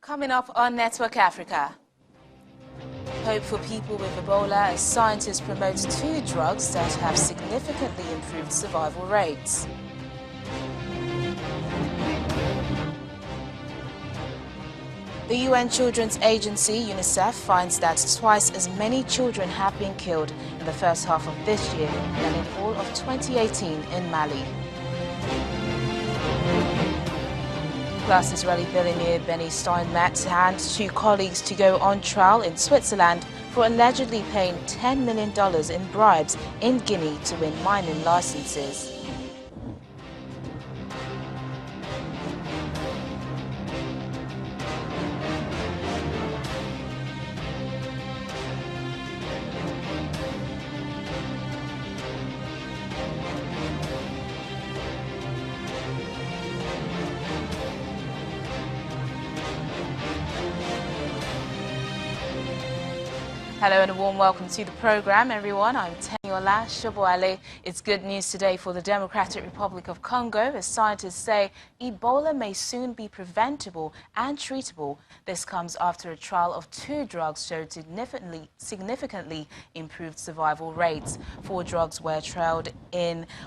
Coming up on Network Africa. Hope for people with Ebola as scientists promote two drugs that have significantly improved survival rates. The UN Children's Agency, UNICEF, finds that twice as many children have been killed in the first half of this year than in all of 2018 in Mali. Plus, Israeli billionaire Benny Steinmetz and two colleagues to go on trial in Switzerland for allegedly paying $10 million in bribes in Guinea to win mining licenses. Hello and a warm welcome to the program, everyone. I'm Teniola Shoboale. It's good news today for the Democratic Republic of Congo as scientists say Ebola may soon be preventable and treatable. This comes after a trial of two drugs showed significantly improved survival rates. 4 drugs were trialed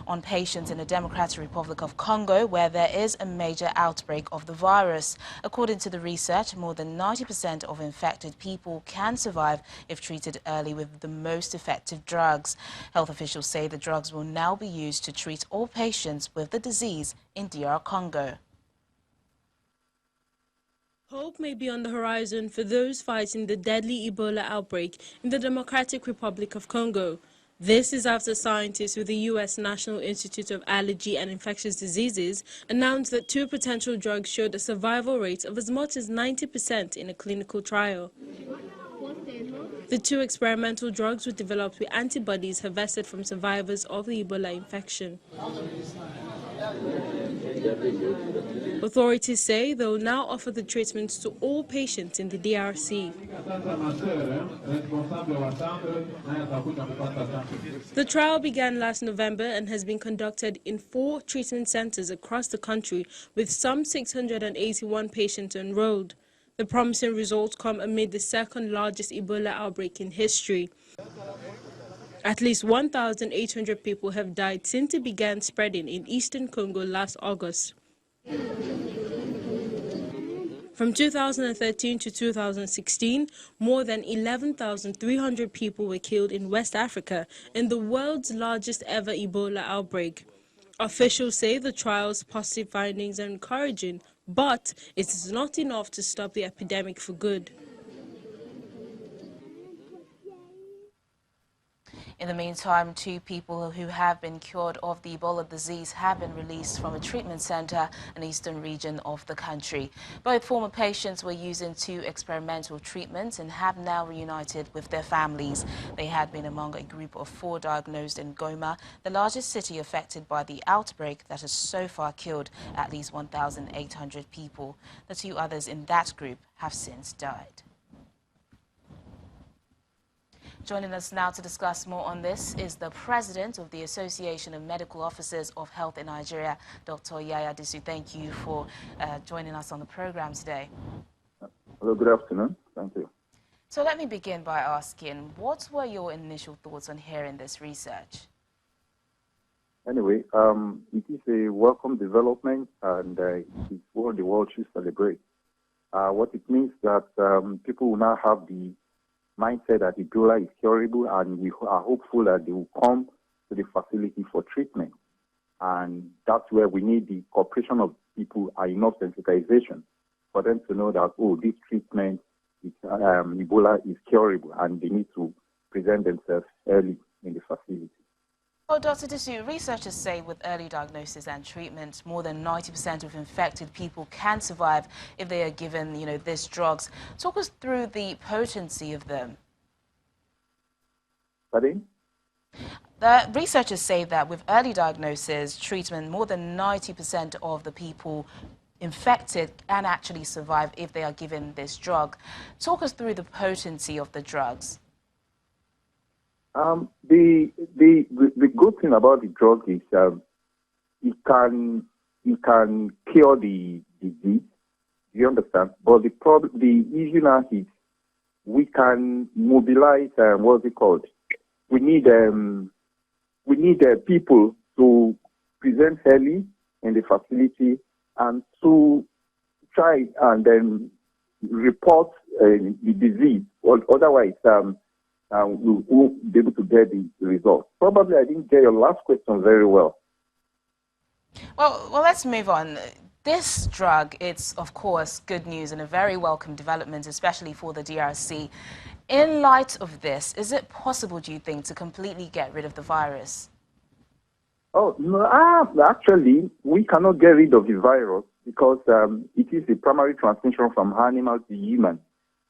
on patients in the Democratic Republic of Congo where there is a major outbreak of the virus. According to the research, more than 90% of infected people can survive if treated early with the most effective drugs. Health officials say the drugs will now be used to treat all patients with the disease in DR Congo. Hope may be on the horizon for those fighting the deadly Ebola outbreak in the Democratic Republic of Congo. This is after scientists with the U.S. National Institute of Allergy and Infectious Diseases announced that 2 potential drugs showed a survival rate of as much as 90% in a clinical trial. The 2 experimental drugs were developed with antibodies harvested from survivors of the Ebola infection. Authorities say they will now offer the treatments to all patients in the DRC. The trial began last November and has been conducted in 4 treatment centers across the country with some 681 patients enrolled. The promising results come amid the second largest Ebola outbreak in history. At least 1,800 people have died since it began spreading in eastern Congo last August. From 2013 to 2016, more than 11,300 people were killed in West Africa in the world's largest ever Ebola outbreak. Officials say the trial's positive findings are encouraging, but it is not enough to stop the epidemic for good. In the meantime, 2 people who have been cured of the Ebola disease have been released from a treatment center in the eastern region of the country. Both former patients were using 2 experimental treatments and have now reunited with their families. They had been among a group of 4 diagnosed in Goma, the largest city affected by the outbreak that has so far killed at least 1,800 people. The 2 others in that group have since died. Joining us now to discuss more on this is the President of the Association of Medical Officers of Health in Nigeria, Dr. Yaya Disu. Thank you for joining us on the program today. Hello, good afternoon. Thank you. So let me begin by asking, what were your initial thoughts on hearing this research? Anyway, it is a welcome development and it's what the world should celebrate. What it means that people will now have the mindset that Ebola is curable, and we are hopeful that they will come to the facility for treatment. And that's where we need the cooperation of people and enough sensitization for them to know that, oh, this treatment, Ebola is curable, and they need to present themselves early in the facility. Well, Dr. Disu, researchers say with early diagnosis and treatment, more than 90% of infected people can survive if they are given, these drugs. Talk us through the potency of them. Pardon? The researchers say that with early diagnosis, treatment, more than 90% of the people infected can actually survive if they are given this drug. Talk us through the potency of the drugs. The good thing about the drug is it can cure the disease. You understand? But the issue now is we can mobilize, what's it called? We need people to present early in the facility and to try and then report the disease. Or otherwise, we won't be able to get the results. Probably I didn't get your last question very well. Well, let's move on. This drug, it's of course good news and a very welcome development, especially for the DRC. In light of this, is it possible, do you think, to completely get rid of the virus? Oh, no, actually, we cannot get rid of the virus because it is the primary transmission from animal to human.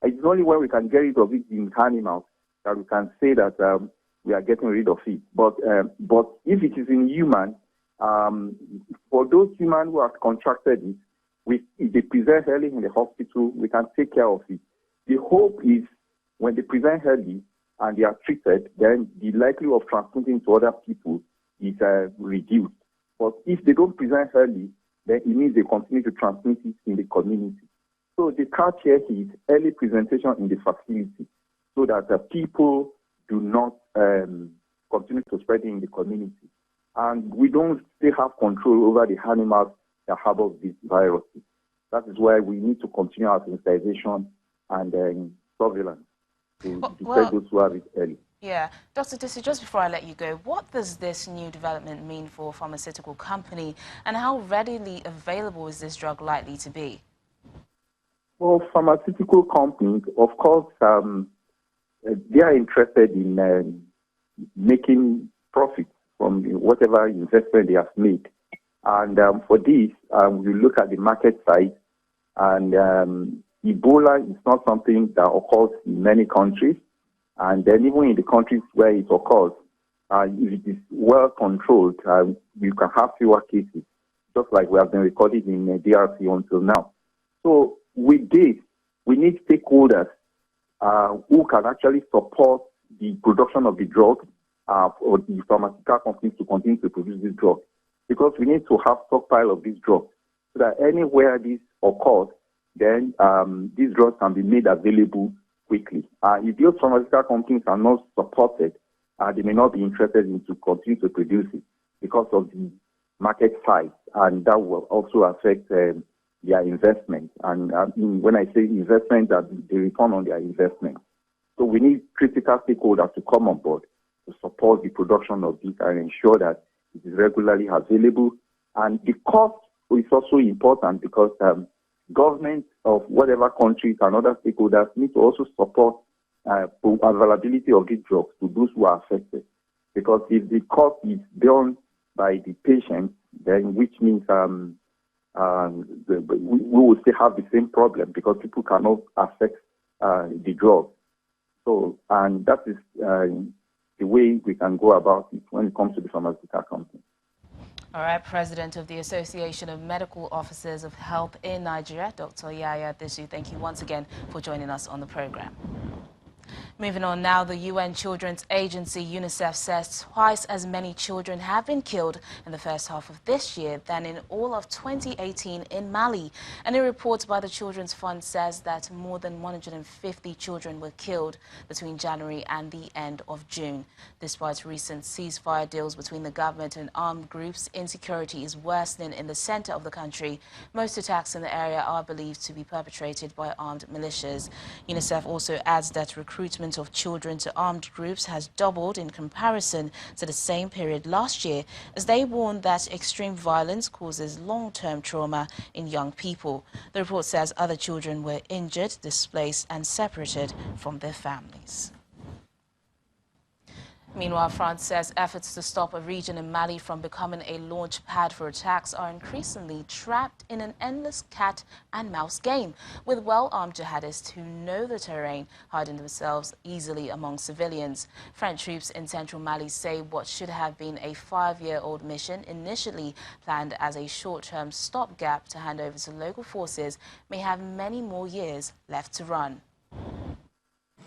It's only when we can get rid of it in animals that we can say that we are getting rid of it. But if it is in human, for those humans who have contracted it, if they present early in the hospital, we can take care of it. The hope is when they present early and they are treated, then the likelihood of transmitting to other people is reduced. But if they don't present early, then it means they continue to transmit it in the community. So the catch here is early presentation in the facility so that people do not continue to spread it in the community. And we don't still have control over the animals that harbor these viruses. That is why we need to continue our sensitization and surveillance to detect those who have it early. Yeah. Dr. Disi, just before I let you go, what does this new development mean for a pharmaceutical company, and how readily available is this drug likely to be? Well, pharmaceutical companies, of course, they are interested in making profits from whatever investment they have made. And for this, we look at the market size, and Ebola is not something that occurs in many countries. And then even in the countries where it occurs, if it is well controlled, you can have fewer cases, just like we have been recording in DRC until now. So with this, we need stakeholders who can actually support the production of the drug for the pharmaceutical companies to continue to produce this drug. Because we need to have stockpile of this drug so that anywhere this occurs, then these drugs can be made available quickly. If those pharmaceutical companies are not supported, they may not be interested in to continue to produce it because of the market size, and that will also affect their investment. And when I say investment, that the return on their investment. So we need critical stakeholders to come on board to support the production of this and ensure that it is regularly available. And the cost is also important because governments of whatever countries and other stakeholders need to also support availability of these drugs to those who are affected. Because if the cost is borne by the patient, then which means we will still have the same problem because people cannot access the drug. So, and that is the way we can go about it when it comes to the pharmaceutical company. All right, President of the Association of Medical Officers of Health in Nigeria, Dr. Yaya Disu, thank you once again for joining us on the program. Moving on now, the UN Children's Agency, UNICEF, says twice as many children have been killed in the first half of this year than in all of 2018 in Mali. And a report by the Children's Fund says that more than 150 children were killed between January and the end of June. Despite recent ceasefire deals between the government and armed groups, insecurity is worsening in the center of the country. Most attacks in the area are believed to be perpetrated by armed militias. UNICEF also adds that recruitment of children to armed groups has doubled in comparison to the same period last year, as they warn that extreme violence causes long-term trauma in young people. The report says other children were injured, displaced and separated from their families. Meanwhile, France says efforts to stop a region in Mali from becoming a launch pad for attacks are increasingly trapped in an endless cat and mouse game, with well-armed jihadists who know the terrain hiding themselves easily among civilians. French troops in central Mali say what should have been a 5-year-old mission, initially planned as a short-term stopgap to hand over to local forces, may have many more years left to run.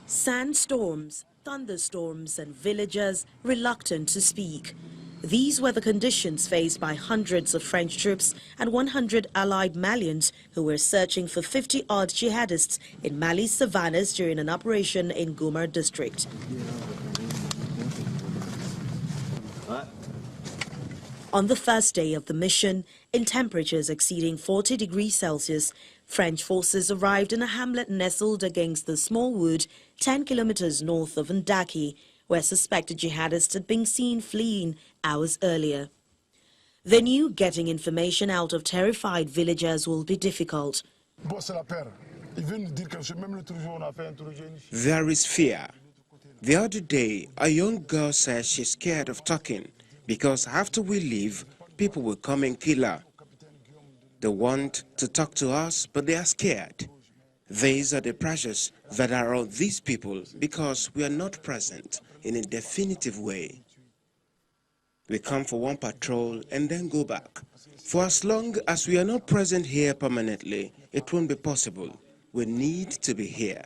Sandstorms, thunderstorms and villagers reluctant to speak. These were the conditions faced by hundreds of French troops and 100 allied Malians who were searching for 50-odd jihadists in Mali's savannas during an operation in Gumar district. On the first day of the mission, in temperatures exceeding 40 degrees Celsius, French forces arrived in a hamlet nestled against the small wood 10 kilometers north of Ndaki, where suspected jihadists had been seen fleeing hours earlier. They knew getting information out of terrified villagers will be difficult. There is fear. The other day, a young girl says she's scared of talking because after we leave, people will come and kill her. They want to talk to us, but they are scared. These are the pressures that are on these people because we are not present in a definitive way. We come for one patrol and then go back. For as long as we are not present here permanently, it won't be possible. We need to be here.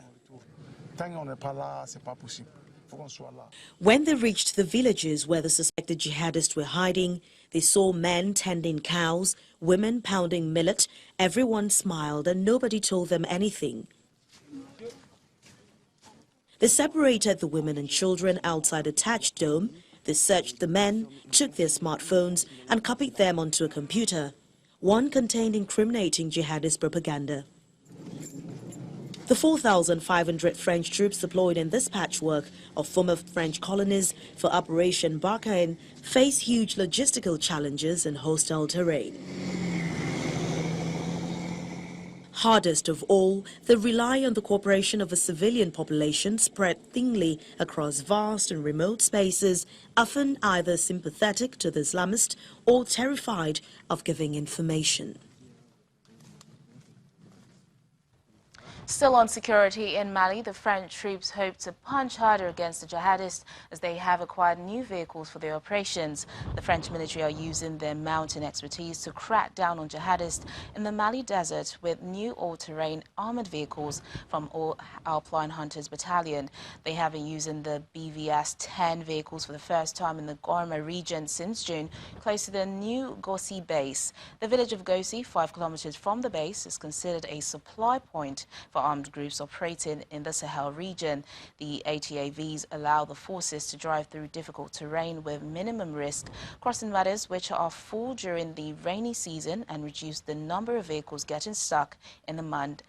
When they reached the villages where the suspected jihadists were hiding, they saw men tending cows, women pounding millet. Everyone smiled and nobody told them anything. They separated the women and children outside a thatched dome. They searched the men, took their smartphones and copied them onto a computer. One contained incriminating jihadist propaganda. The 4,500 French troops deployed in this patchwork of former French colonies for Operation Barkhane face huge logistical challenges in hostile terrain. Hardest of all, they rely on the cooperation of a civilian population spread thinly across vast and remote spaces, often either sympathetic to the Islamists or terrified of giving information. Still on security in Mali, the French troops hope to punch harder against the jihadists as they have acquired new vehicles for their operations. The French military are using their mountain expertise to crack down on jihadists in the Mali desert with new all-terrain armored vehicles from Alpine Hunters Battalion. They have been using the BVS-10 vehicles for the first time in the Gorma region since June, close to the new Gossi base. The village of Gossi, 5 kilometers from the base, is considered a supply point for armed groups operating in the Sahel region. The ATAVs allow the forces to drive through difficult terrain with minimum risk, crossing matters which are full during the rainy season and reduce the number of vehicles getting stuck in the mud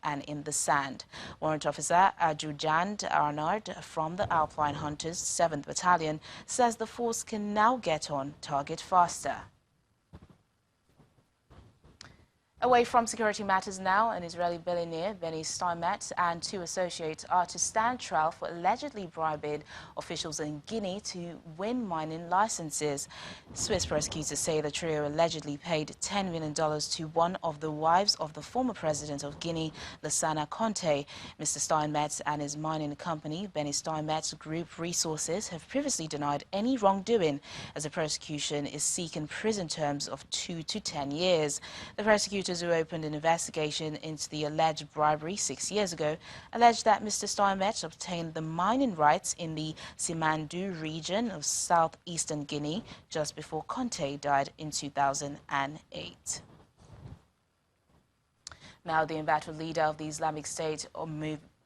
and in the sand. Warrant Officer Adjudant Arnard from the Alpine Hunters 7th Battalion says the force can now get on target faster. Away from security matters now, an Israeli billionaire, Benny Steinmetz, and 2 associates are to stand trial for allegedly bribing officials in Guinea to win mining licenses. Swiss prosecutors say the trio allegedly paid $10 million to one of the wives of the former president of Guinea, Lassana Conté. Mr. Steinmetz and his mining company, Benny Steinmetz Group Resources, have previously denied any wrongdoing, as the prosecution is seeking prison terms of 2 to 10 years. The prosecutors who opened an investigation into the alleged bribery 6 years ago alleged that Mr. Steinmetz obtained the mining rights in the Simandou region of southeastern Guinea just before Conté died in 2008. Now, the embattled leader of the Islamic State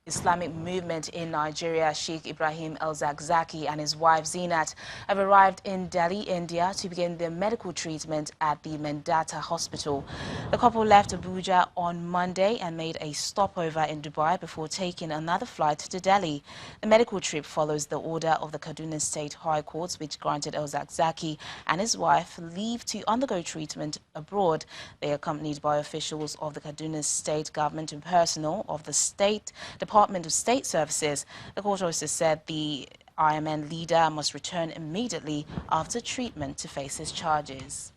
Islamic movement in Nigeria, Sheikh Ibrahim El-Zakzaki, and his wife Zinat have arrived in Delhi, India to begin their medical treatment at the Mendata Hospital. The couple left Abuja on Monday and made a stopover in Dubai before taking another flight to Delhi. The medical trip follows the order of the Kaduna State High Court, which granted El-Zakzaki and his wife leave to undergo treatment abroad. They are accompanied by officials of the Kaduna State government and personnel of the Department of State Services. The court also said the IMN leader must return immediately after treatment to face his charges.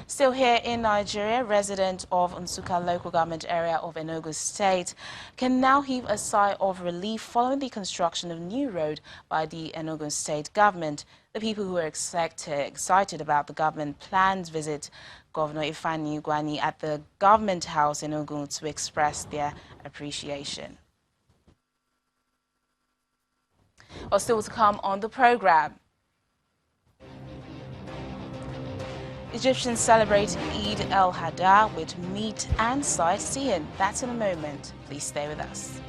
Still here in Nigeria, residents of Nsukka local government area of Enugu State can now heave a sigh of relief following the construction of new road by the Enugu State government. The people who are excited about the government plans visit Governor Ifeanyi Ugwuanyi at the Government House in Enugu to express their appreciation. are still to come on the program. Egyptians celebrate Eid al-Adha with meat and sightseeing. That's in a moment. Please stay with us.